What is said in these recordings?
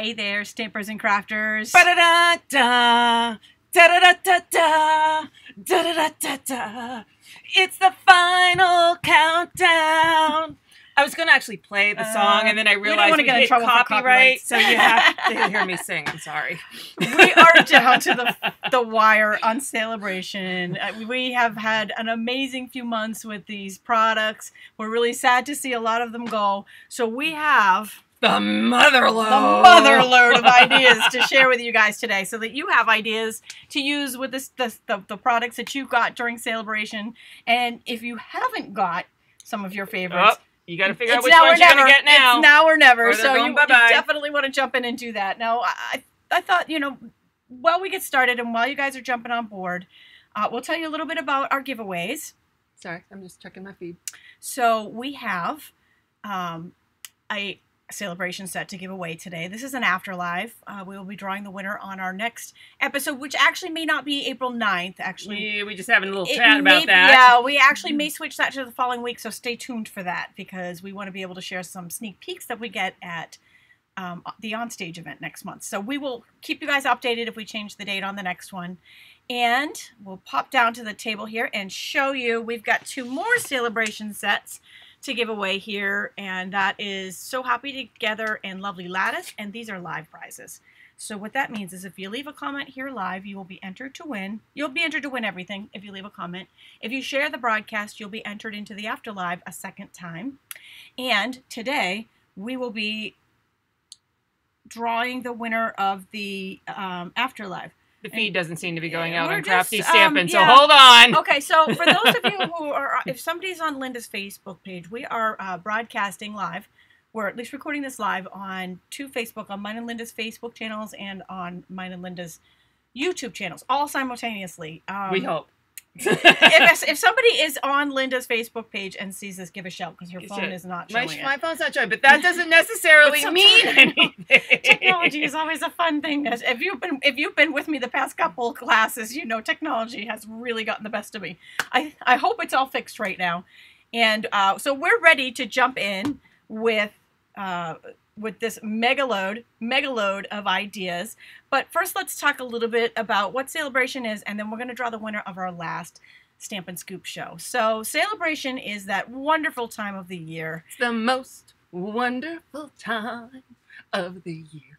Hey there, stampers and crafters. Ba-da-da-da, da-da-da-da-da, da-da-da-da-da. It's the final countdown. I was going to actually play the song, and then I realized we hit copyright, so you have to hear me sing. I'm sorry. We are down to the wire on Saleabration. We have had an amazing few months with these products. We're really sad to see a lot of them go. So we have the mother load of ideas to share with you guys today, so that you have ideas to use with the products that you got during Saleabration. And if you haven't got some of your favorites, you got to figure out which ones you're going to get now. It's now or never. Or So you definitely want to jump in and do that. Now, I thought, you know, while we get started and while you guys are jumping on board, we'll tell you a little bit about our giveaways. Sorry, I'm just checking my feed. So we have a Saleabration set to give away today. This is an afterlife. We will be drawing the winner on our next episode, which actually may not be April 9th. Actually, yeah, we just having a little chat about that. Yeah, we actually may switch that to the following week, so stay tuned for that, because we want to be able to share some sneak peeks that we get at the Onstage event next month. So we will keep you guys updated if we change the date on the next one. And we'll pop down to the table here and show you we've got 2 more Saleabration sets to give away here, and that is So Happy Together and Lovely Lattice, and these are live prizes. So what that means is if you leave a comment here live, you will be entered to win. You'll be entered to win everything if you leave a comment. If you share the broadcast, you'll be entered into the Afterlive a second time. And today we will be drawing the winner of the Afterlive. The feed doesn't seem to be going out on Crafty Stampin', so hold on. Okay, so for those of you who are, if somebody's on Linda's Facebook page, we are broadcasting live. We're at least recording this live on 2 Facebook, on mine and Linda's Facebook channels and on mine and Linda's YouTube channels, all simultaneously. We hope. if somebody is on Linda's Facebook page and sees this, give a shout, because her phone is not showing it. My phone's not showing, but that doesn't necessarily mean anything. Technology is always a fun thing. If you've been with me the past couple classes, you know technology has really gotten the best of me. I hope it's all fixed right now, and so we're ready to jump in with this mega load of ideas. But first, let's talk a little bit about what Saleabration is, and then we're going to draw the winner of our last Stamp and Scoop show. So Saleabration is that wonderful time of the year. It's the most wonderful time of the year.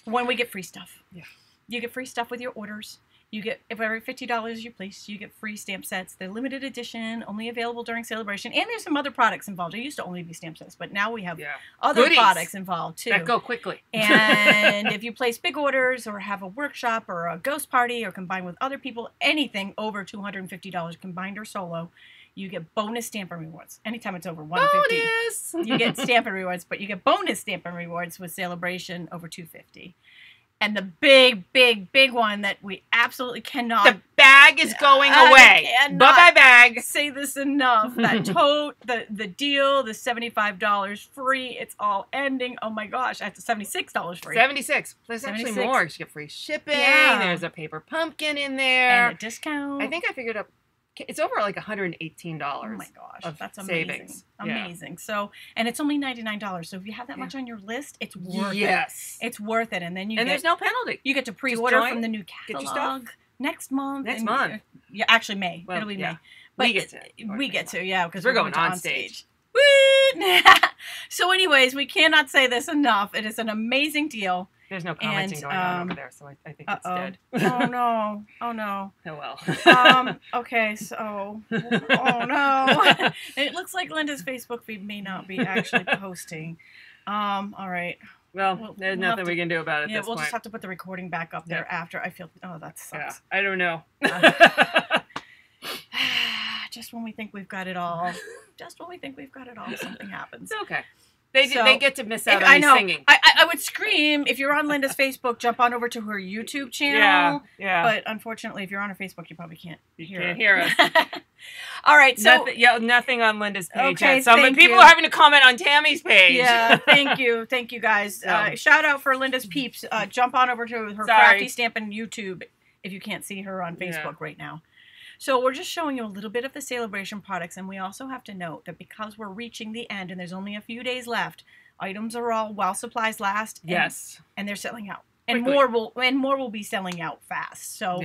When we get free stuff. Yeah. You get free stuff with your orders. You get, if every $50 you place, you get free stamp sets. They're limited edition, only available during Saleabration. And there's some other products involved. There used to only be stamp sets, but now we have other products involved too. That go quickly. And if you place big orders or have a workshop or a ghost party or combine with other people, anything over $250 combined or solo, you get bonus Stampin' rewards. Anytime it's over $150, you get Stampin' rewards, but you get bonus Stampin' rewards with Saleabration over $250. And the big one that we absolutely cannot. The bag is going away. Bye-bye bag. Say this enough. That tote, the deal, the $75 free. It's all ending. Oh my gosh, that's $76 free. $76. There's actually more. You get free shipping. Yeah. There's a paper pumpkin in there. And a discount. I think I figured up. It's over like $118. Oh my gosh, that's amazing. Savings. Amazing. Yeah. So, and it's only $99. So if you have that much on your list, it's worth it. It's worth it. And then there's no penalty. You get to pre-order from the new catalog next month. Yeah, actually May. Well, it'll be May. But we get to, yeah, because we're going on stage. Woo! So anyways, we cannot say this enough. It is an amazing deal. There's no commenting going on over there, so I think it's dead. Oh no. Oh no. Oh well. Okay, so oh no. It looks like Linda's Facebook feed may not be actually posting. All right. Well, there's nothing we can do about it. Yeah, we'll just have to put the recording back up there after. I feel that sucks. Yeah, I don't know. Just when we think we've got it all. Just when we think we've got it all, something happens. It's okay. They get to miss out on me singing. I would scream, if you're on Linda's Facebook, jump on over to her YouTube channel. Yeah. But unfortunately, if you're on her Facebook, you probably can't hear us. All right, so nothing on Linda's page. Okay, but people are having to comment on Tami's page. Yeah, thank you guys. Shout out for Linda's peeps. Jump on over to her Crafty Stampin' YouTube if you can't see her on Facebook right now. So we're just showing you a little bit of the Saleabration products, and we also have to note that because we're reaching the end and there's only a few days left items are all while supplies last. Yes. And they're selling out. And Quickly. more will be selling out fast. So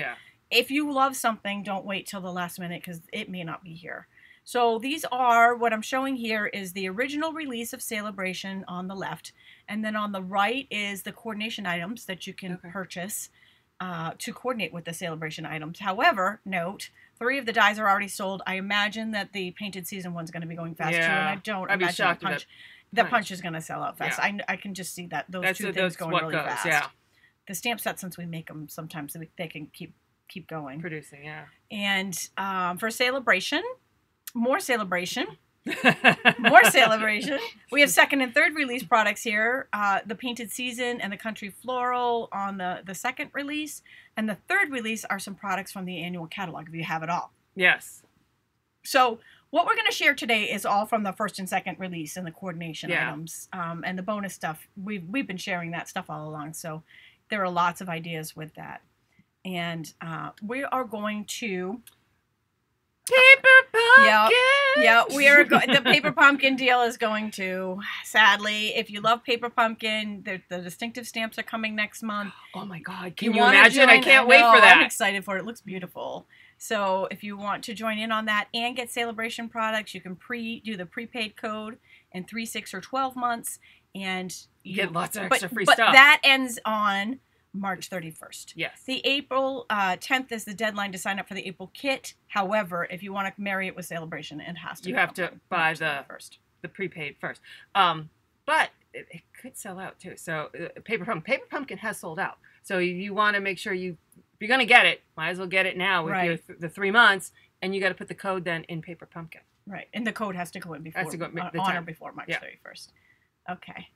if you love something, don't wait till the last minute because it may not be here. So these are, what I'm showing here is the original release of Saleabration on the left. And then on the right is the coordination items that you can purchase to coordinate with the Saleabration items. However, note, 3 of the dies are already sold. I imagine that the Painted Season one's going to be going fast too. And I don't imagine the punch is going to sell out fast. I can just see that those two things going really fast. Yeah. The stamp set, since we make them, sometimes they can keep going. Producing, And for Saleabration, more Saleabration. More Saleabration. We have second and third release products here. The Painted Season and the Country Floral on the second release. And the third release are some products from the annual catalog, if you have it all. Yes. So what we're going to share today is all from the first and second release and the coordination items. And the bonus stuff, we've been sharing that stuff all along. So there are lots of ideas with that. And we are going to... Paper pumpkin. Yeah, we are. The paper pumpkin deal is going to. Sadly, if you love paper pumpkin, the distinctive stamps are coming next month. Oh my God! Can you imagine? I can't wait for that. I'm excited for it. It looks beautiful. So if you want to join in on that and get Saleabration products, you can do the prepaid code in 3, 6, or 12 months, and you get lots of extra free stuff. But that ends on March 31st. Yes. The April 10th is the deadline to sign up for the April kit. However, if you want to marry it with Saleabration, it has to. You have to buy the prepaid first. But it could sell out too. So paper pumpkin has sold out. So you want to make sure if you're going to get it, might as well get it now with the 3 months, and you got to put the code then in paper pumpkin. Right, and the code has to go in before on or before March 31st. Okay.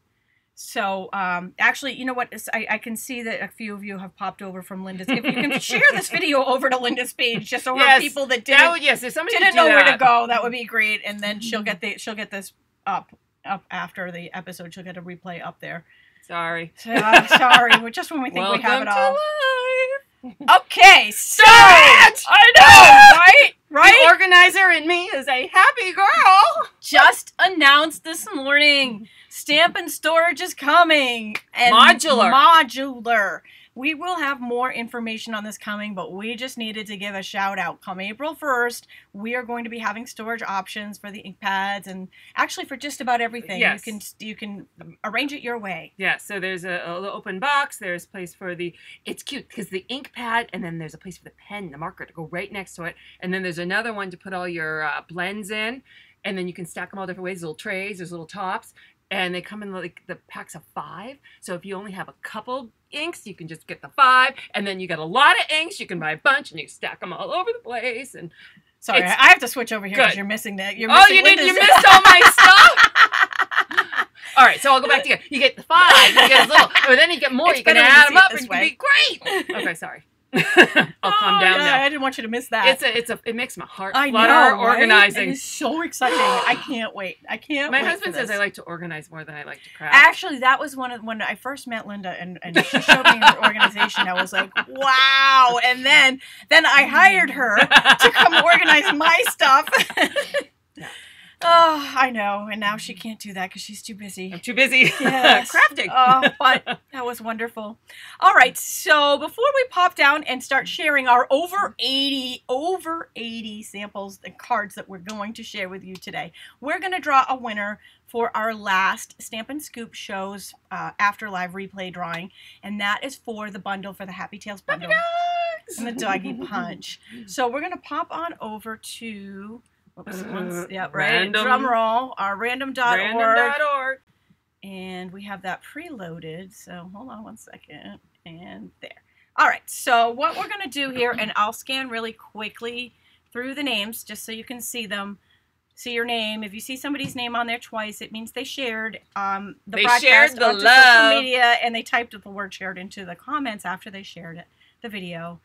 So, actually, you know what? I can see that a few of you have popped over from Linda's. If you can share this video over to Linda's page, just so people that didn't know where to go, that would be great. And then she'll get this up after the episode. She'll get a replay up there. Sorry. Sorry. Just when we think we have it all. Okay, so I know, right? The organizer in me is a happy girl. Just announced this morning, Stampin' storage is coming. And modular. We will have more information on this coming, but we just needed to give a shout out. Come April 1st, we are going to be having storage options for the ink pads and actually for just about everything. Yes. You can arrange it your way. Yeah, so there's a little open box. There's a place for it's cute because the ink pad, and then there's a place for the pen, the marker to go right next to it. And then there's another one to put all your blends in. And then you can stack them all different ways. Little trays, there's little tops. And they come in like the packs of 5. So if you only have a couple inks, you can just get the 5. And then you got a lot of inks, you can buy a bunch and you stack them all over the place. And sorry, I have to switch over here because you're missing that. You missed all my stuff. All right, so I'll go back to you. You get the 5, you get a little, or then you get more. You can add them up, and it can be great. Okay, sorry. I'll calm down now. I didn't want you to miss that. It makes my heart flutter organizing. It is so exciting. I can't wait. My husband says I like to organize more than I like to craft. Actually, that was when I first met Linda and she showed me her organization. I was like, wow. And then I hired her to come organize my stuff. Yeah. Oh, I know. And now she can't do that because she's too busy. I'm too busy yes. crafting. But that was wonderful. All right. So before we pop down and start sharing our over 80 samples and cards that we're going to share with you today, we're going to draw a winner for our last Stampin' Scoop Shows After Live replay drawing. And that is for the bundle, for the Happy Tales bundle. And the Doggy Punch. So we're going to pop on over to... right. Random. Drum roll. Our random.org. Random.org. And we have that preloaded. So hold on one second. And there. All right. So what we're going to do here, and I'll scan really quickly through the names just so you can see them. See your name. If you see somebody's name on there twice, it means they shared the broadcast onto social media, and they typed the word shared into the comments after they shared the video.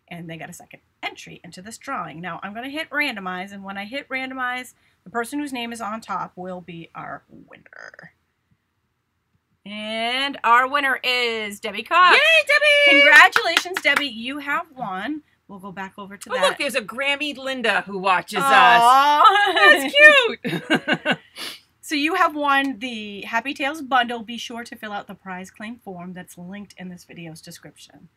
And they got a second entry into this drawing. Now, I'm going to hit randomize, and when I hit randomize, the person whose name is on top will be our winner. And our winner is Debbie Cox. Yay, Debbie! Congratulations, Debbie. You have won. We'll go back over to that. Look, there's a Grammy Linda who watches us. That's cute. So you have won the Happy Tales bundle. Be sure to fill out the prize claim form that's linked in this video's description.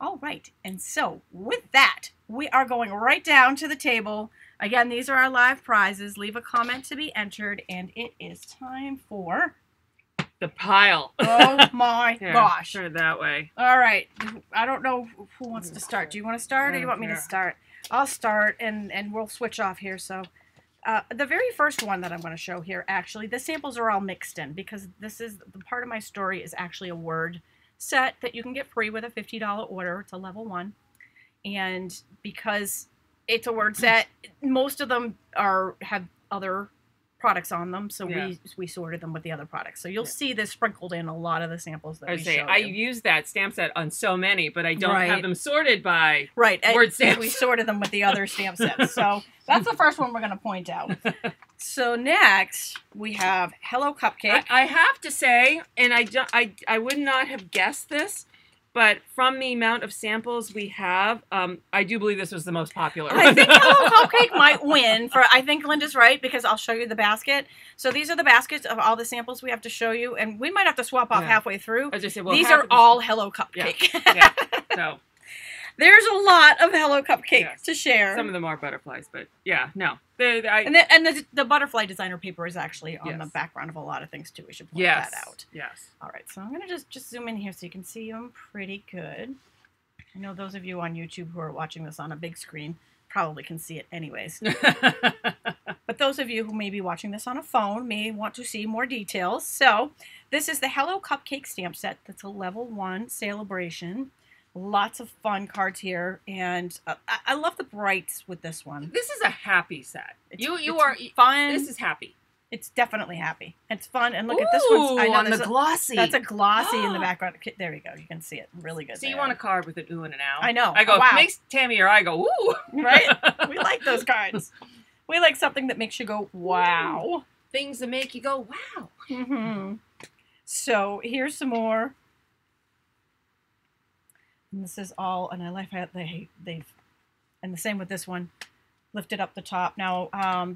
All right, and so with that, we are going right down to the table. Again, these are our live prizes. Leave a comment to be entered, and it is time for the pile. Oh my gosh. Turn it that way. All right. I don't know who wants to start. Do you want to start or do you want me to start? I'll start and we'll switch off here. So the very first one that I'm going to show here, actually, the samples are all mixed in because this is the part of my story is actually a word set that you can get free with a $50 order. It's a level 1. And because it's a word set, most of them have other products on them, so we sorted them with the other products. So you'll see this sprinkled in a lot of the samples that we show you. I use that stamp set on so many, but I don't have them sorted by word stamps. We sorted them with the other stamp sets. So that's the first one we're going to point out. So next we have Hello Cupcake. I have to say, and I would not have guessed this, but from the amount of samples we have, I do believe this was the most popular. I think Hello Cupcake might win. I think Linda's right because I'll show you the basket. So these are the baskets of all the samples we have to show you, and we might have to swap off halfway through. Just say, well, these are all Hello Cupcake. Yeah. So there's a lot of Hello Cupcake to share. Some of them are butterflies, but no. And the butterfly designer paper is actually on the background of a lot of things too. We should point that out. Yes. All right, so I'm gonna just zoom in here so you can see them pretty good. I know those of you on YouTube who are watching this on a big screen probably can see it anyways. But those of you who may be watching this on a phone may want to see more details. So this is the Hello Cupcake stamp set. That's a level 1 Saleabration. Lots of fun cards here, and I love the brights with this one. This is a happy set. It's fun. This is happy. It's definitely happy. It's fun, and look at this one. I know on the glossy. That's a glossy in the background. There we go. You can see it really good. So you want a card with an ooh and an ow? I know. I go. Wow. If it makes Tami or I go ooh. Right? We like those cards. We like something that makes you go wow. Ooh. Things that make you go wow. Mm-hmm. So here's some more. And this is all, and I like how they've, and the same with this one, lifted up the top. Now,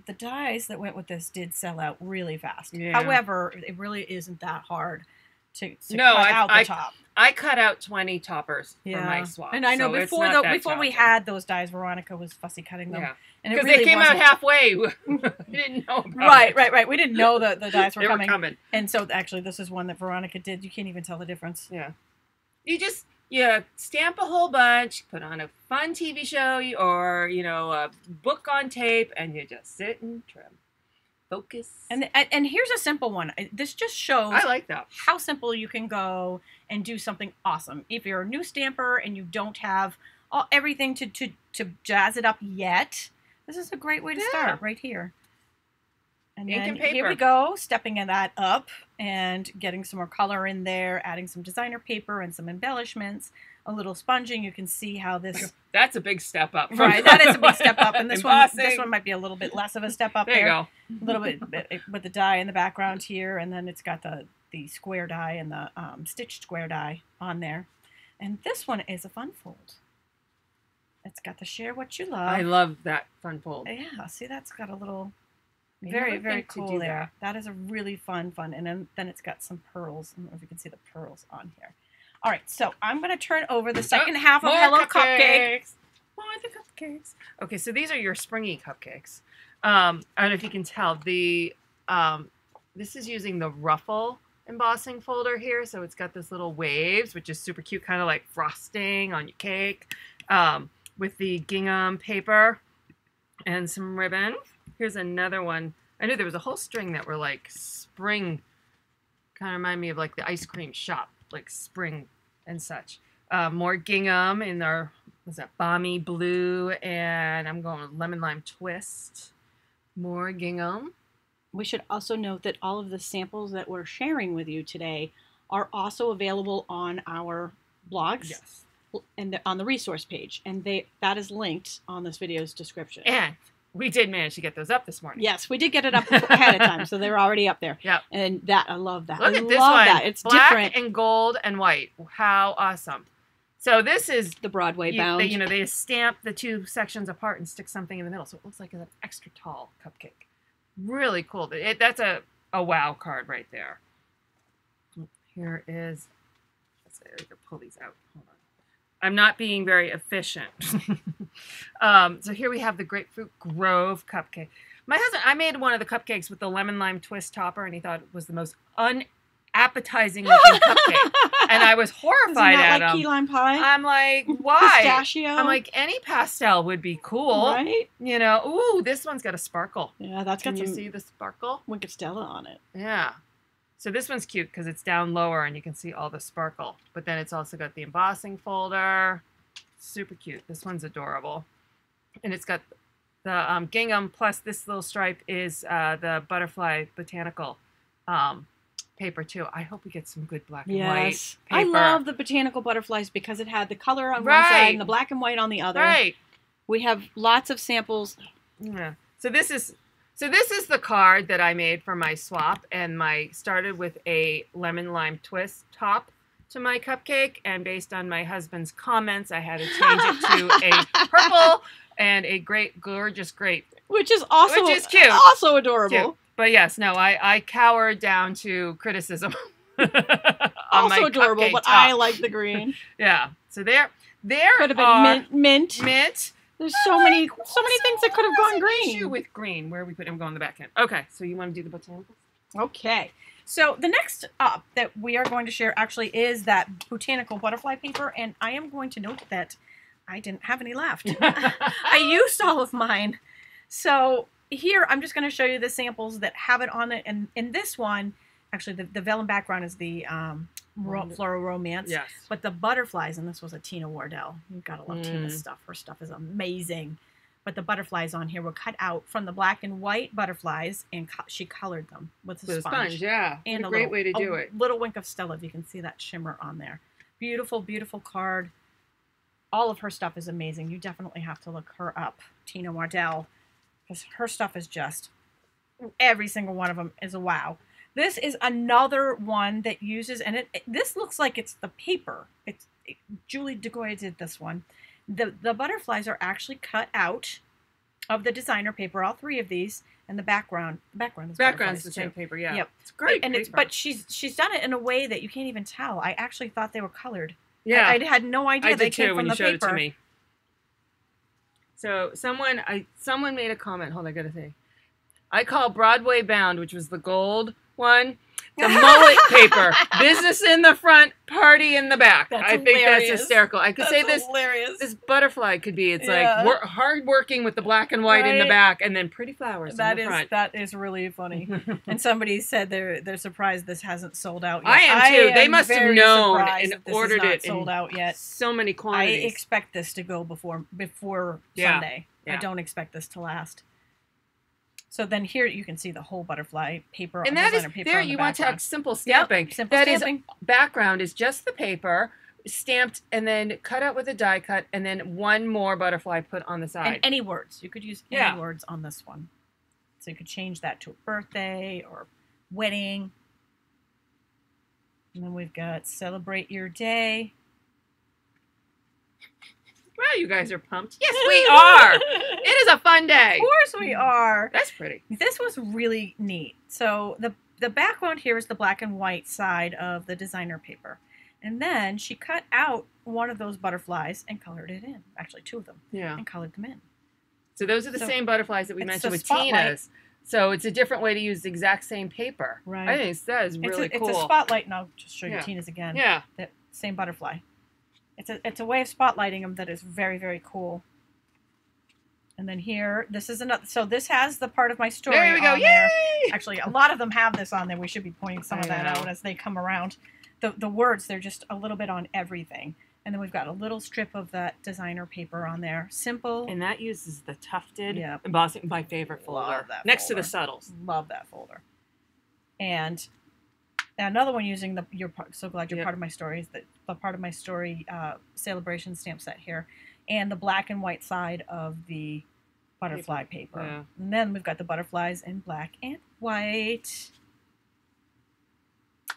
the dies that went with this did sell out really fast. Yeah. However, it really isn't that hard to cut out the top. I cut out 20 toppers for my swap. And I know before we had those dies, Veronica was fussy cutting them. Yeah. Because they came out halfway. We didn't know about Right. We didn't know that the dies were coming. And so actually this is one that Veronica did. You can't even tell the difference. Yeah. You stamp a whole bunch, put on a fun TV show or, a book on tape, and you just sit and trim. Focus. And here's a simple one. This just shows I like that. How simple you can go and do something awesome. If you're a new stamper and you don't have everything to jazz it up yet, this is a great way to start right here. And then here we go, stepping that up and getting some more color in there, adding some designer paper and some embellishments, a little sponging. You can see how this... That's a big step up. Right, that is a big step up. And this one might be a little bit less of a step up there. There you go. A little bit with the die in the background here. And then it's got the square die and the stitched square die on there. And this one is a fun fold. It's got the share what you love. I love that fun fold. Yeah, see, that's got a little... Very, very cool there. That is a really fun. And then it's got some pearls. I don't know if you can see the pearls on here. All right, so I'm going to turn over the second half of Hello Cupcake. More the cupcakes. Okay, so these are your springy cupcakes. I don't know if you can tell. This is using the ruffle embossing folder here. So it's got this little waves, which is super cute, kind of like frosting on your cake, with the gingham paper and some ribbon. Here's another one. I knew there was a whole string that were like spring. Kind of remind me of like the ice cream shop, like spring and such. More gingham in our, what's that, balmy blue, and I'm going with lemon lime twist. More gingham. We should also note that all of the samples that we're sharing with you today are also available on our blogs. Yes. And on the resource page, and that is linked on this video's description. And we did manage to get those up this morning. Yes, we did get it up ahead of time, so they're already up there. Yeah. And I love that. Look at this one. It's black different. And gold and white. How awesome. So this is the Broadway bound. They stamp the two sections apart and stick something in the middle, so it looks like an extra tall cupcake. Really cool. That's a a wow card right there. Here is, let's see, I can pull these out. Hold on. I'm not being very efficient. So here we have the Grapefruit Grove cupcake. My husband, I made one of the cupcakes with the lemon lime twist topper, and he thought it was the most unappetizing looking cupcake. And I was horrified at him. Key lime pie? I'm like, why? Pistachio? I'm like, any pastel would be cool. Right? You know, ooh, this one's got a sparkle. Yeah, that's got Can some you see the sparkle? Wicked Stella on it. Yeah. So this one's cute because it's down lower and you can see all the sparkle. But then it's also got the embossing folder. Super cute. This one's adorable. And it's got the gingham, plus this little stripe is the butterfly botanical paper too. I hope we get some good black and white paper. I love the botanical butterflies because it had the color on one side and the black and white on the other. Right. We have lots of samples. Yeah. So this is the card that I made for my swap, and started with a lemon lime twist top to my cupcake, and based on my husband's comments, I had to change it to a purple and a gorgeous grape. Which is also cute. Also adorable. Cute. But yes, no, I cowered down to criticism. Also adorable, but I like the green. Yeah. So there could have been mint. Mint. There's so many things that could have gone green. Issue with green. Where are we putting them? Going on the back end. Okay. So you want to do the botanicals? Okay. So the next up that we are going to share actually is that botanical butterfly paper, and I am going to note that I didn't have any left. I used all of mine. So here I'm just going to show you the samples that have it on it, and in this one, actually the vellum background is the Floral Romance. Yes. But the butterflies, and this was a Tina Wardell. You've got to love Tina's stuff. Her stuff is amazing. But the butterflies on here were cut out from the black and white butterflies, and she colored them with a sponge. Yeah. And a great way to do it. Little wink of Stella, if you can see that shimmer on there. Beautiful, beautiful card. All of her stuff is amazing. You definitely have to look her up, Tina Wardell, because her stuff is just, every single one of them is a wow. This is another one that uses, and this looks like it's the paper. Julie DeGoya did this one. The butterflies are actually cut out of the designer paper, all three of these, and the background is the same paper, yeah. Yep. It's great. And but she's done it in a way that you can't even tell. I actually thought they were colored. Yeah. I had no idea they came from the paper. I did too when you showed it to me. So someone made a comment. Hold on, I gotta say. I call Broadway Bound, which was the gold one, the mullet paper. Business in the front, party in the back. I think that's hysterical. I could say this butterfly could be. It's like hard working with the black and white in the back, and then pretty flowers in the front. That is really funny. And somebody said they're surprised this hasn't sold out yet. I am too. They must have known and ordered it. Sold out yet? So many quantities. I expect this to go before Sunday. Yeah. I don't expect this to last. So then here you can see the whole butterfly paper. And that is there. You want to have simple stamping. Yep, simple stamping. Background is just the paper stamped and then cut out with a die cut, and then one more butterfly put on the side. And any words. You could use any words on this one. So you could change that to a birthday or wedding. And then we've got Celebrate Your Day. Well, you guys are pumped. Yes, we are. It is a fun day. Of course we are. That's pretty. This was really neat. So the background here is the black and white side of the designer paper. And then she cut out one of those butterflies and colored it in. Actually, two of them. Yeah. And colored them in. So those are the same butterflies that we mentioned with Tina's. So it's a different way to use the exact same paper. Right. I think that is really cool. It's a spotlight, and I'll just show you Tina's again. Yeah. That same butterfly. It's a way of spotlighting them that is very, very cool. And then here, this is another. So this has the part of my story. There we go. Yay! There. Actually, a lot of them have this on there. We should be pointing some of that out as they come around. The words, they're just a little bit on everything. And then we've got a little strip of that designer paper on there. Simple. And that uses the tufted embossing, my favorite folder. Next to the subtles. Love that folder. And another one using so glad you're part of my story, is the part of my story Saleabration stamp set here. And the black and white side of the butterfly paper. Yeah. And then we've got the butterflies in black and white.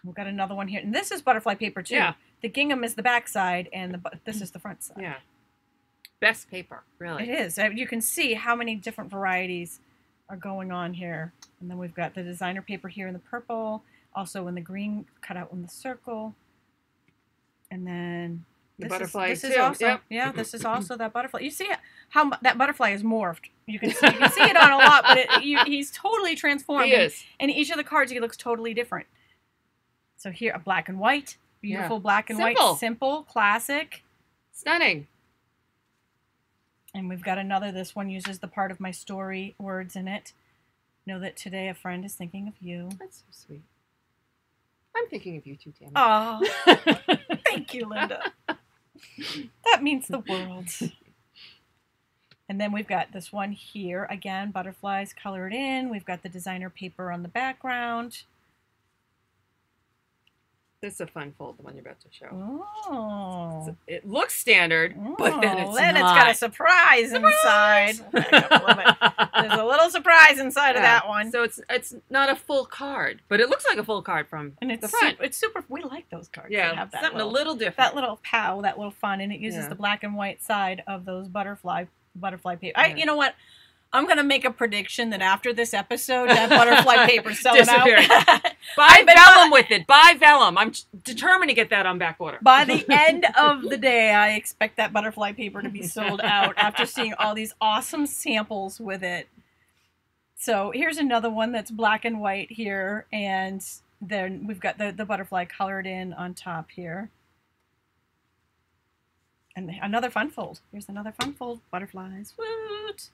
We've got another one here. And this is butterfly paper too. Yeah. The gingham is the back side, and this is the front side. Yeah. Best paper, really. It is. You can see how many different varieties are going on here. And then we've got the designer paper here in the purple, also in the green cut out in the circle. And then the butterfly this too. is also, Yep. yeah, this is also that butterfly. You see how that butterfly is morphed. You can see it on a lot, but he's totally transformed. He is. And each of the cards, he looks totally different. So here, a black and white, beautiful black and white, simple, classic. Stunning. And we've got another, this one uses the part of my story words in it. Know that today a friend is thinking of you. That's so sweet. I'm thinking of you too, Tami. Oh, thank you, Linda. That means the world. And then we've got this one here. Again, butterflies colored in. We've got the designer paper on the background. This is a fun fold, the one you're about to show. Oh. It looks standard, but then it's not. It's got a surprise inside. There's a little surprise inside of that one. So it's not a full card, but it looks like a full card from the front. It's super. We like those cards. Yeah, have that something a little different. That little pow, that little fun, and it uses the black and white side of those butterfly paper. You know what? I'm going to make a prediction that after this episode, that butterfly paper's selling out. Buy vellum with it. Buy vellum. I'm determined to get that on back order. By the end of the day, I expect that butterfly paper to be sold out after seeing all these awesome samples with it. So here's another one that's black and white here. And then we've got the butterfly colored in on top here. And another fun fold. Here's another fun fold. Butterflies. Woot!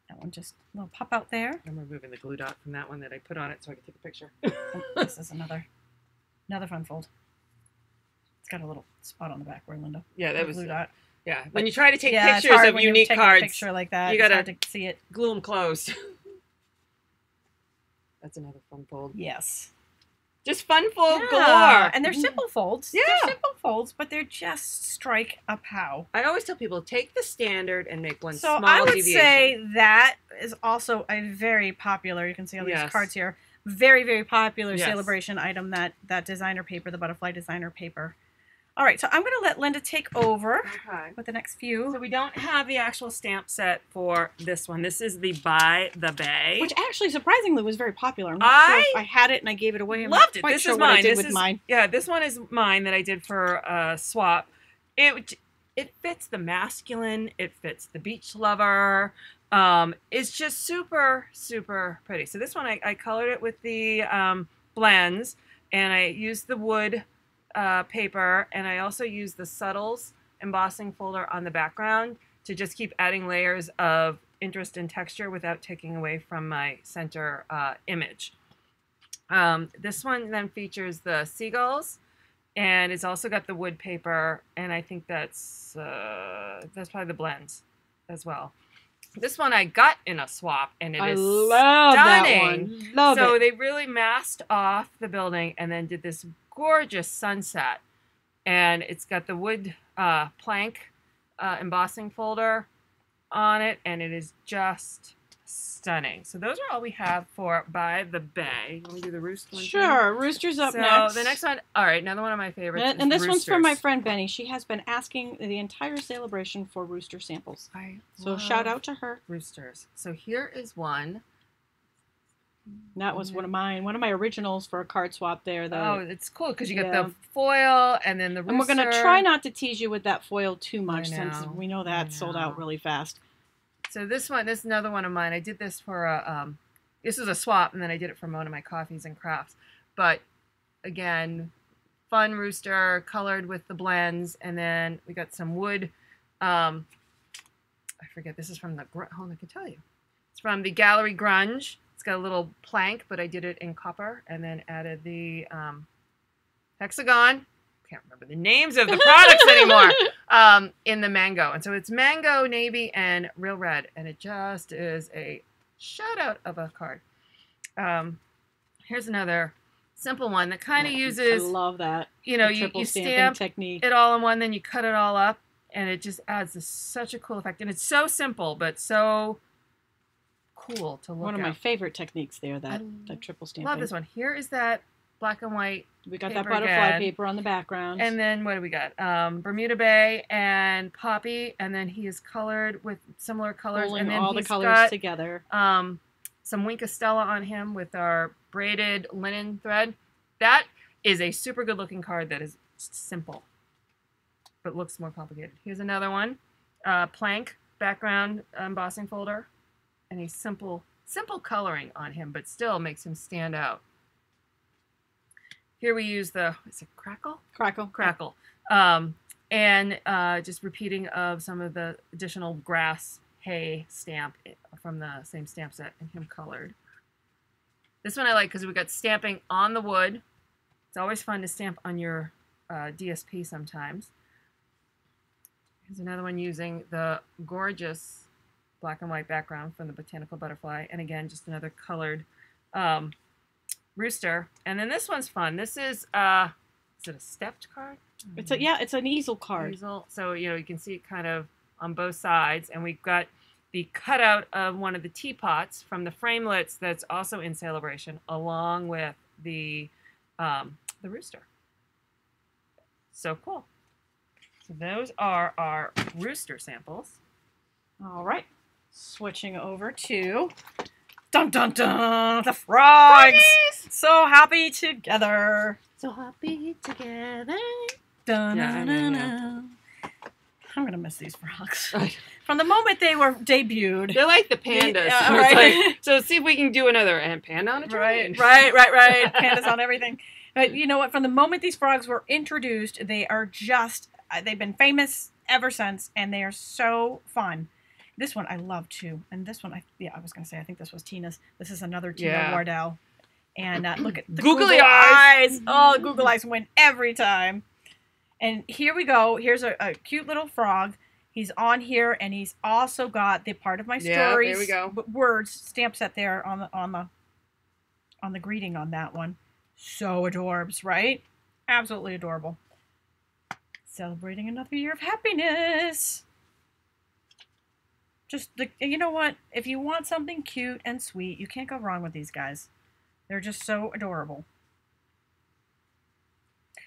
That one just a little pop out there. I'm removing the glue dot from that one that I put on it so I can take a picture. This is another fun fold. It's got a little spot on the back where Linda. Yeah, that was glue dot. Yeah, when you try to take pictures of unique cards, a picture like that, you gotta to see it. Glue them closed. That's another fun fold. Yes. Just fun fold galore. And they're simple folds. Yeah. They're simple folds, but they're just strike a pow. I always tell people, take the standard and make one small deviation. So I would deviation. say that is also a very popular, you can see all these cards here, very, very popular Saleabration item, that designer paper, the butterfly designer paper. All right, so I'm going to let Linda take over with the next few. So we don't have the actual stamp set for this one. This is the By the Bay. Which actually, surprisingly, was very popuit. I'm not sure if I had it and I gave it away. I'm loved not quite it. This sure is what mine. I did with mine. Yeah, this one is mine that I did for swap. It fits the masculine. It fits the beach lover. It's just super, super pretty. So this one, I colored it with the blends, and I used the wood paper, and I also used the Subtles embossing folder on the background to just keep adding layers of interest and texture without taking away from my center image. This one then features the seagulls, and it's also got the wood paper, and I think that's probably the blends as well. This one I got in a swap, and it is love stunning. That one. So they really masked off the building and then did this gorgeous sunset. And it's got the wood plank embossing folder on it, and it is just stunning. So those are all we have for By the Bay. You want to do the Roost one? Sure. Rooster's up next. So the next one, all right, another one of my favorites is And this one's from my Roosters. friend Benny. She has been asking the entire Saleabration for Rooster samples. So shout out to her. Roosters. So here is one. That was one of my originals for a card swap there. Oh, it's cool because you get the foil and then the rooster. And we're going to try not to tease you with that foil too much since we know that sold out really fast. So this is another one of mine. I did this for this is a swap, and then I did it for one of my coffees and crafts. But again, fun rooster colored with the blends, and then we got some wood. I forget. This is from the hold on, I can tell you. It's from the Gallery Grunge. It's got a little plank, but I did it in copper, and then added the hexagon. Can't remember the names of the products anymore, in the mango. And so it's mango, navy, and real red. And it just is a shout out of a card. Here's another simple one that kind of uses, I love that. You know, you stamp technique. it all in one, then you cut it all up, and it just adds such a cool effect. And it's so simple, but so cool to look at. One of my favorite techniques there, that triple stamping. Love this one. Here is that black and white. We got paper that butterfly again. paper on the background. And then what do we got? Bermuda Bay and Poppy, and then he is colored with similar colors. Pulling and then all the he's colors got, together. some Winkastella on him with our braided linen thread. That is a super good looking card that is simple, but looks more complicated. Here's another one. Plank background embossing folder, and a simple coloring on him, but still makes him stand out. Here we use is it Crackle? Crackle. And just repeating of some of the additional grass hay stamp from the same stamp set, and him colored. This one I like because we got stamping on the wood. It's always fun to stamp on your DSP sometimes. Here's another one using the gorgeous black and white background from the Botanical Butterfly. And again, just another colored rooster. And then this one's fun. This is it a stepped card? It's an easel card. Easel. So, you can see it kind of on both sides. And we've got the cutout of one of the teapots from the framelits that's also in Saleabration, along with the rooster. So cool. So those are our rooster samples. All right. Switching over to dun dun dun, the frogs. Froggies! So happy together. So happy together. Dun, Yeah, I dun, know, dun, yeah. dun. I'm gonna miss these frogs. From the moment they were debuted. They're like the pandas. Yeah, So, right. it's like, so see if we can do another panda on a train. Right. Pandas on everything. But you know what? From the moment these frogs were introduced, they are just, they've been famous ever since, and they are so fun. This one I love too. And this one, I was going to say, I think this was Tina's. This is another Tina Wardell. And look at the Googly eyes. Oh, Google eyes win every time. And here we go. Here's a cute little frog. He's on here, and he's also got the part of my stories. There we go. Words stamp set there on the greeting on that one. So adorbs, right? Absolutely adorable. Celebrating another year of happiness. You know what? If you want something cute and sweet, you can't go wrong with these guys. They're just so adorable.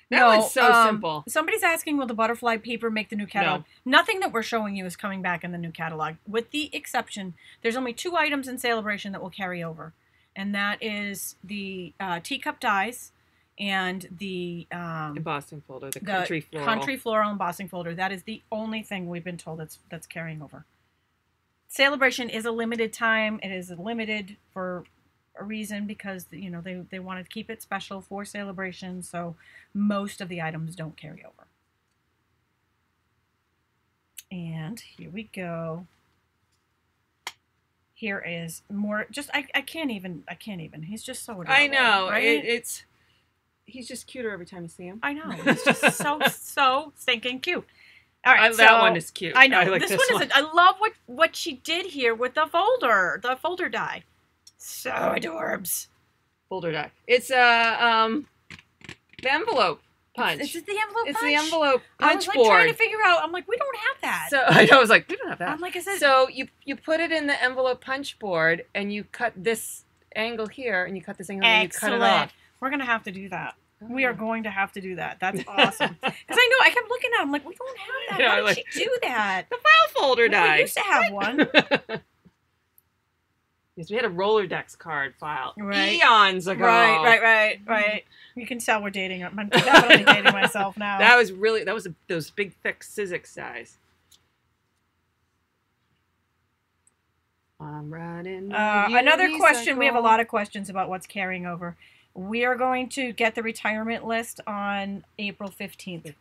That one's so simple. Somebody's asking, will the butterfly paper make the new catalog? No. Nothing that we're showing you is coming back in the new catalog. With the exception, there's only 2 items in Saleabration that will carry over. And that is the teacup dies and the embossing folder, the country floral. Country floral embossing folder. That is the only thing we've been told that's carrying over. Saleabration is a limited time. It is limited for a reason because they wanted to keep it special for Saleabration, so most of the items don't carry over. And here we go. Here is more. Just I can't even. He's just so adorable. I know. Right? He's just cuter every time you see him. I know. He's just so stinking cute. All right, that one is cute. I know. like this one is. I love what she did here with the folder die. So adorbs. Folder die. It's the envelope punch. This is the envelope punch. It's the envelope punch I was board. trying to figure out. I'm like, we don't have that. So I was like, we don't have that. I'm like, so you put it in the envelope punch board, and you cut this angle here, and you cut this angle, and you cut it off. We're gonna have to do that. We are going to have to do that. That's awesome. Because I kept looking at it. I'm like, we don't have that. How did she do that? The file folder die. We used to have one. Yes, we had a Rolodex card file eons ago. Right. You can tell we're dating. I'm definitely dating myself now. That was those big, thick Sizzix size. I'm riding. Another question. We have a lot of questions about what's carrying over. We are going to get the retirement list on April 15th.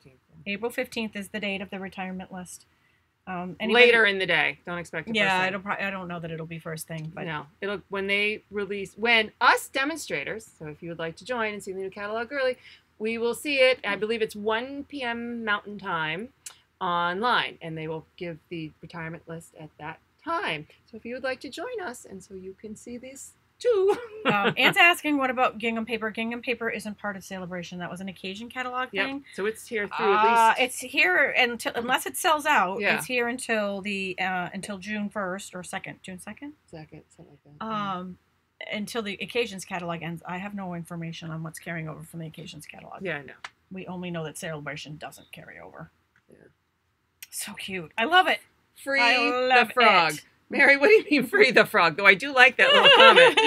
April 15th is the date of the retirement list. Later in the day. Don't expect it. Yeah, I don't know that it'll be first thing, but no, when us demonstrators. So if you would like to join and see the new catalog early, we will see it. I believe it's 1 p.m. Mountain Time online, and they will give the retirement list at that time. So if you would like to join us, and so you can see these too. Anne's asking, what about Gingham Paper? Gingham Paper isn't part of Saleabration. That was an occasion catalog thing. So it's here through at least. It's here unless it sells out. Yeah. It's here until June 1st or 2nd. June 2nd? Second, something like that. until the occasions catalog ends, I have no information on what's carrying over from the occasions catalog. Yeah, I know. We only know that Saleabration doesn't carry over. Yeah. So cute. I love it. Free I love the frog. it. Mary, what do you mean free the frog? Though I do like that little comment.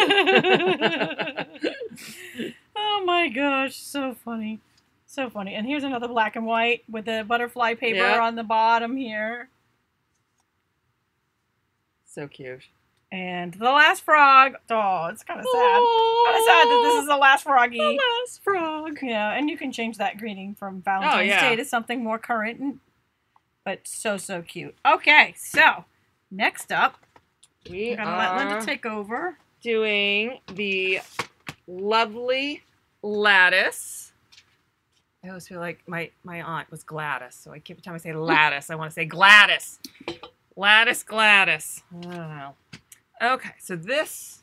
Oh my gosh, so funny. So funny. And here's another black and white with the butterfly paper on the bottom here. So cute. And the last frog. Oh, it's kind of sad. Kind of sad that this is the last froggy. The last frog. Yeah, and you can change that greeting from Valentine's Day to something more current. But so, so cute. Okay, so next up, we're going to let Linda take over. Doing the lovely lattice. I always feel like my aunt was Gladys, so every time I say lattice, I want to say Gladys. Lattice, Gladys. I don't know. Okay, so this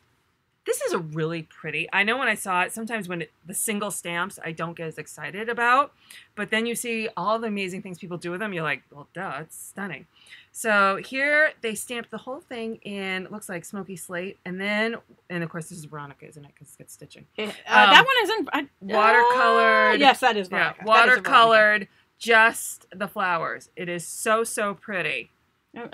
is a really pretty. I know when I saw it, sometimes when the single stamps, I don't get as excited about, but then you see all the amazing things people do with them, you're like, well, duh, it's stunning. So here they stamped the whole thing in, it looks like smoky slate, and of course this is Veronica, isn't it? Because it's got stitching. That one isn't watercolored. Yes, that is Veronica. Yeah, watercolored, just the flowers. It is so, so pretty.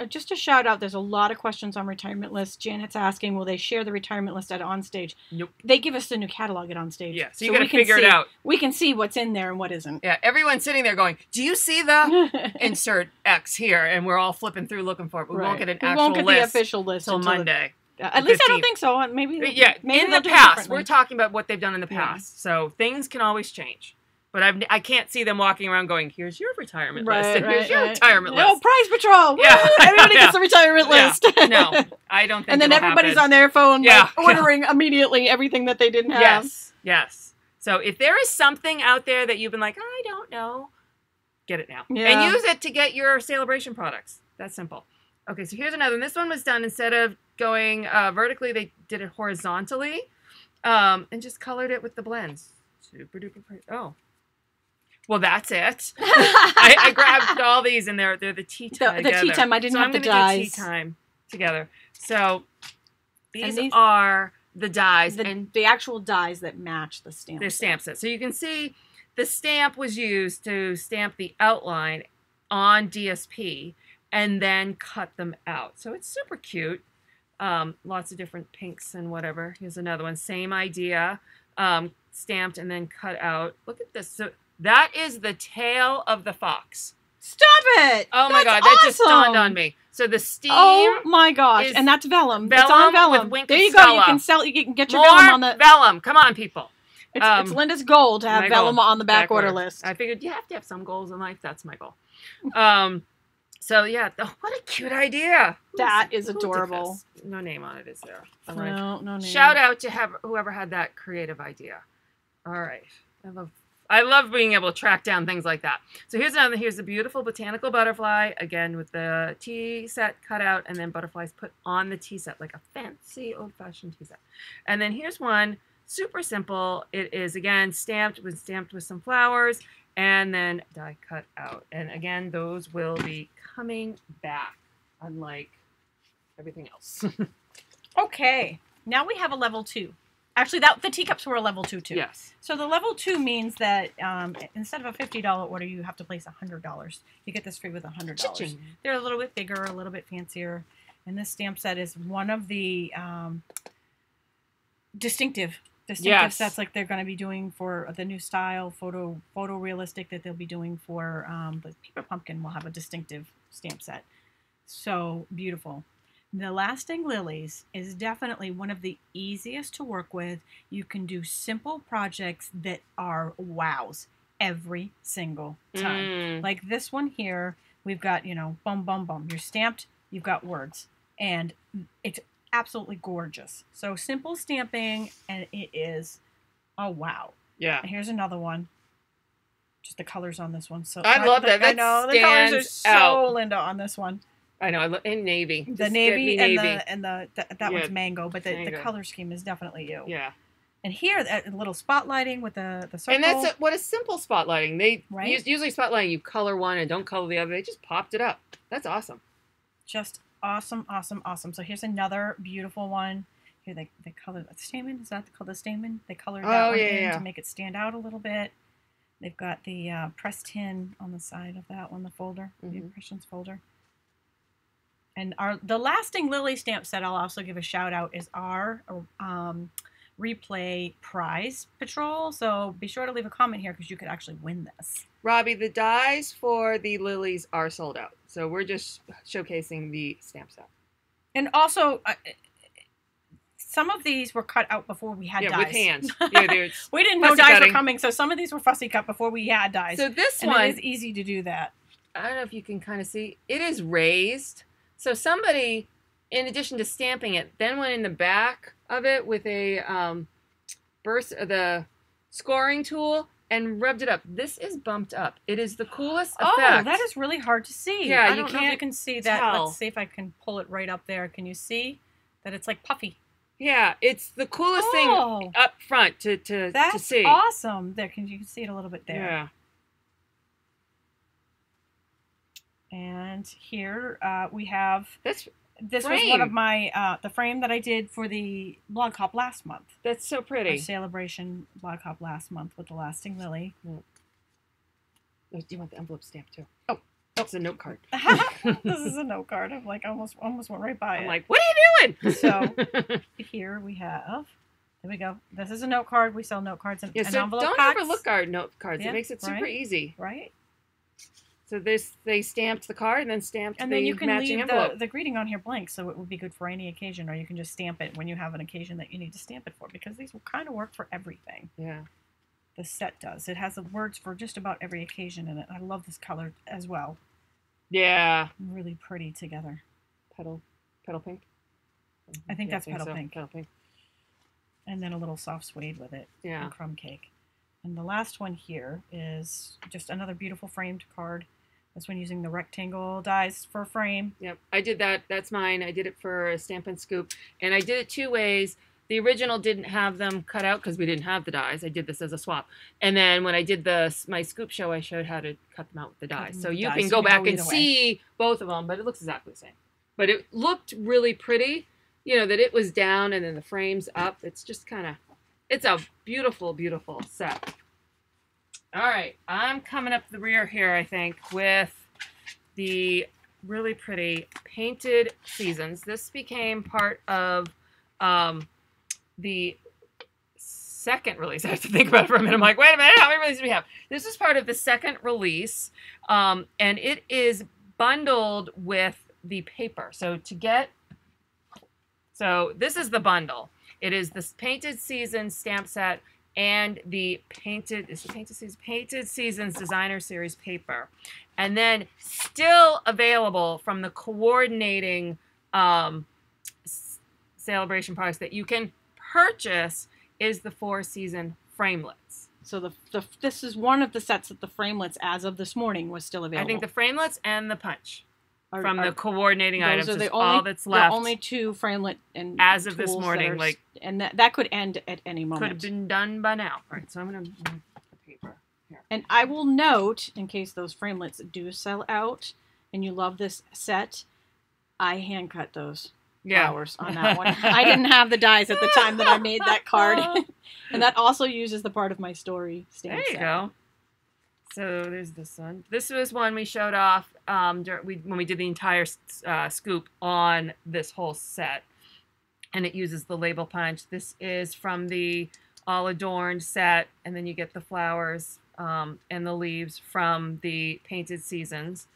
Just a shout out, there's a lot of questions on retirement lists. Janet's asking, will they share the retirement list at Onstage? Nope. They give us the new catalog at Onstage. Yeah, so you got to figure it out. We can see what's in there and what isn't. Yeah, everyone's sitting there going, do you see the insert X here? And we're all flipping through looking for it. But we won't get an actual list. We won't get the official list until Monday. At least I don't think so. Maybe in the past. We're talking about what they've done in the past. So things can always change. But I can't see them walking around going, here's your retirement list, and here's your retirement list. No, Prize Patrol! Yeah. Everybody gets the retirement list. No, I don't think and then everybody's on their phone ordering immediately everything that they didn't have. Yes. So if there is something out there that you've been like, I don't know, get it now. Yeah. And use it to get your Saleabration products. That's simple. Okay, so here's another one. This one was done, instead of going vertically, they did it horizontally and just colored it with the blends. Super duper pretty. Oh. Well, that's it. I grabbed all these, and they're the tea time together. The tea time. I didn't have the dyes. I'm going to do tea time together. So these are the dyes. And the actual dyes that match the stamp. The stamp set. So you can see the stamp was used to stamp the outline on DSP and then cut them out. So it's super cute. Lots of different pinks and whatever. Here's another one. Same idea. Stamped and then cut out. Look at this. So that is the tail of the fox. Stop it! Oh my God, that just dawned on me. So the steam. Oh my gosh, and that's vellum. It's on vellum. With Wink there you go. You can get your vellum on the vellum. Come on, people. It's Linda's goal to have vellum on the back order list. I figured you have to have some goals in life. That's my goal. So yeah, what a cute idea. That is adorable. No name on it, is there? No name. Shout out to whoever had that creative idea. All right, I love being able to track down things like that. So here's another. Here's a beautiful botanical butterfly, again with the tea set cut out, and then butterflies put on the tea set, like a fancy old-fashioned tea set. And then here's one, super simple. It is, again, stamped with some flowers, and then die cut out. And again, those will be coming back, unlike everything else. Okay, now we have a level 2. Actually, the teacups were a level 2 too. Yes. So the level 2 means that instead of a $50 order, you have to place $100. You get this free with $100. Cha-ching. They're a little bit bigger, a little bit fancier, and this stamp set is one of the distinctive sets, like they're going to be doing for the new style photorealistic that they'll be doing for the Paper Pumpkin. Will have a distinctive stamp set. So beautiful. The Lasting Lilies is definitely one of the easiest to work with. You can do simple projects that are wows every single time. Like this one here, we've got, bum, bum, bum. You're stamped, you've got words. And it's absolutely gorgeous. So simple stamping, and it is a wow. Yeah. And here's another one. Just the colors on this one. So I love that. I know, the colors are so Linda on this one. I know, in navy. The navy and that one's mango, but the color scheme is definitely you. Yeah. And here, a little spotlighting with the circle. And that's what a simple spotlighting. They usually spotlighting, you color one and don't color the other. They just popped it up. That's awesome. Just awesome, awesome, awesome. So here's another beautiful one. Here they color the stamen. Is that called the stamen? They colored that one in to make it stand out a little bit. They've got the pressed tin on the side of that one, the folder, the impressions folder. And the lasting lily stamp set, I'll also give a shout out, is our replay prize patrol. So be sure to leave a comment here because you could actually win this. Robbie, the dies for the lilies are sold out. So we're just showcasing the stamp set. And also, some of these were cut out before we had dies. With hands. Yeah, we didn't know dies were coming, so some of these were fussy cut before we had dies. So this one, it is easy to do that. I don't know if you can kind of see. It is raised. So somebody, in addition to stamping it, then went in the back of it with a the scoring tool and rubbed it up. This is bumped up. It is the coolest effect. Oh, that is really hard to see. Yeah, I don't know if you can see that. Tell. Let's see if I can pull it right up there. Can you see that it's like puffy? Yeah, it's the coolest thing up front to see. That's awesome. There, you can see it a little bit there. Yeah. And here we have this frame. was one of my the frame that I did for the blog hop last month. That's so pretty. Our Saleabration blog hop last month with the lasting lily. Oh, do you want the envelope stamp too? Oh, it's a note card. This is a note card. I'm like almost went right by it. I'm like, what are you doing? So here we have. There we go. This is a note card. We sell note cards and envelope don't packs. overlook our note cards. Yeah, it makes it super easy. Right. So they stamped the card and then stamped and the then you can matching leave envelope. the greeting on here blank, so it would be good for any occasion, or you can just stamp it when you have an occasion that you need to stamp it for, because these will kind of work for everything. Yeah. The set does. It has the words for just about every occasion in it. I love this color as well. Yeah. Really pretty together. Petal pink? I think that's petal pink. Petal pink. And then a little soft suede with it. Yeah. And crumb cake. And the last one here is just another beautiful framed card. This one using the rectangle dies for a frame. Yep, I did that. That's mine. I did it for a Stampin' Scoop. And I did it two ways. The original didn't have them cut out because we didn't have the dies. I did this as a swap. And then when I did my scoop show, I showed how to cut them out with the dies. So you can go back and see both of them, but it looks exactly the same. But it looked really pretty, you know, that it was down and then the frame's up. It's just kind of, it's a beautiful, beautiful set. All right, I'm coming up the rear here, I think, with the really pretty Painted Seasons. This became part of the second release. I have to think about it for a minute. I'm like, wait a minute, how many releases do we have? This is part of the second release, and it is bundled with the paper. So this is the bundle. It is this Painted Seasons stamp set and the Painted Seasons Designer Series paper. And then still available from the coordinating Saleabration products that you can purchase is the 4-season framelets. So this is one of the sets that the framelets, as of this morning, was still available. I think the framelets and the punch from the coordinating items is all all that's left. The only two framelet and as of this morning, and that could end at any moment. Could have been done by now. All right, so I'm going to put the paper here. And I will note, in case those framelets do sell out and you love this set, I hand cut those flowers on that one. I didn't have the dies at the time that I made that card. And that also uses the part of my story stamp set. There you go. So there's this one. This was one we showed off when we did the entire scoop on this whole set. And it uses the label punch. This is from the All Adorned set. And then you get the flowers and the leaves from the Painted Seasons.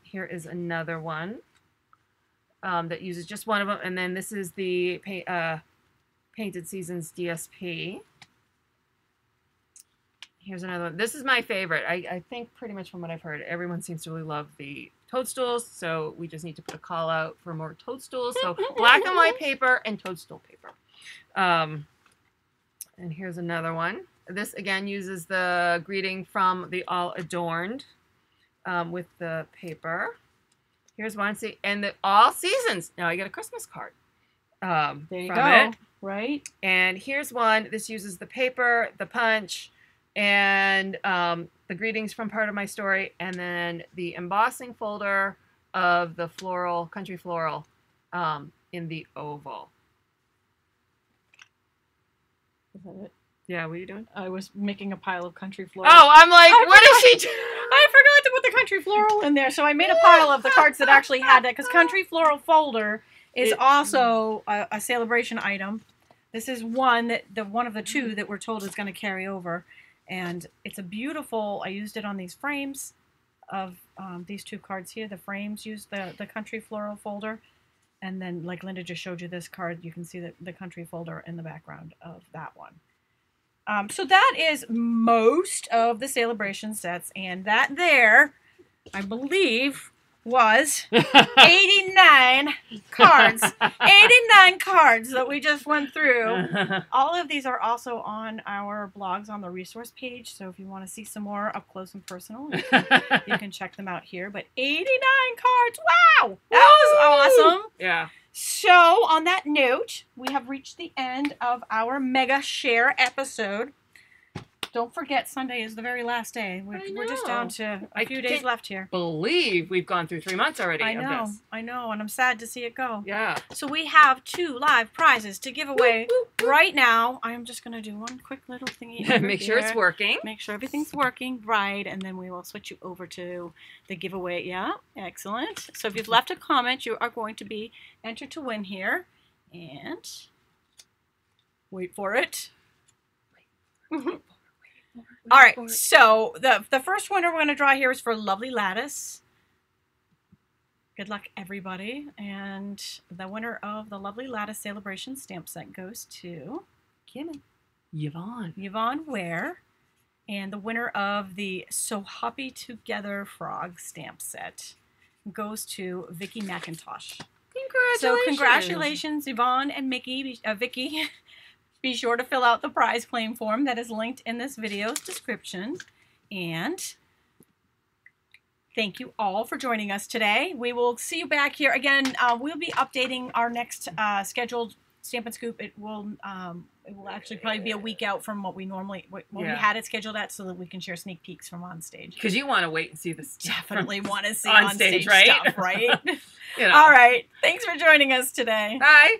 Here is another one that uses just one of them. And then this is the Painted Seasons DSP. Here's another one. This is my favorite. I think pretty much from what I've heard, everyone seems to really love the toadstools, so we just need to put a call out for more toadstools. So black and white paper and toadstool paper. And here's another one. This, again, uses the greeting from the All Adorned with the paper. Here's one. See, and the All Seasons. Now I get a Christmas card. There you go. Right? And here's one. This uses the paper, the punch, and the greetings from part of my story, and then the embossing folder of the country floral in the oval. that it? Yeah, what are you doing? I was making a pile of country floral. Oh, I'm like, what is she doing? I forgot to put the country floral in there, so I made a pile of the cards that actually had that, because country floral folder is also a Saleabration item. This is one of the two that we're told is going to carry over, and it's a beautiful. I used it on these frames of these two cards here. The frames use the country floral folder, and then like Linda just showed you this card, you can see the country folder in the background of that one. So that is most of the Saleabration sets, and that there, I believe, was 89 cards. 89 cards that we just went through. All of these are also on our blogs on the resource page, so if you want to see some more up close and personal, you can check them out here. But 89 cards! Wow! That was awesome! Yeah. So, on that note, we have reached the end of our mega share episode. Don't forget, Sunday is the very last day. We're just down to a few days left here. Believe we've gone through 3 months already. I know, of this. I know, and I'm sad to see it go. Yeah. So we have 2 live prizes to give away right now. I'm just going to do one quick little thingy. Make sure it's working. Make sure everything's working right, and then we will switch you over to the giveaway. Yeah, excellent. So if you've left a comment, you are going to be entered to win here. And wait for it. All right, so the first winner we're going to draw here is for Lovely Lattice. Good luck, everybody. And the winner of the Lovely Lattice Saleabration stamp set goes to Kim. Yvonne Ware. And the winner of the So Happy Together Frog stamp set goes to Vicky McIntosh. Congratulations. So congratulations, Yvonne and Vicky. Be sure to fill out the prize claim form that is linked in this video's description. And thank you all for joining us today. We will see you back here again. We'll be updating our next scheduled Stamp and Scoop. It will actually probably be a week out from what we normally we had it scheduled at, so that we can share sneak peeks from on stage. Because you want to wait and see this. Definitely want to see on stage, right? Stuff, right? You know. All right. Thanks for joining us today. Bye.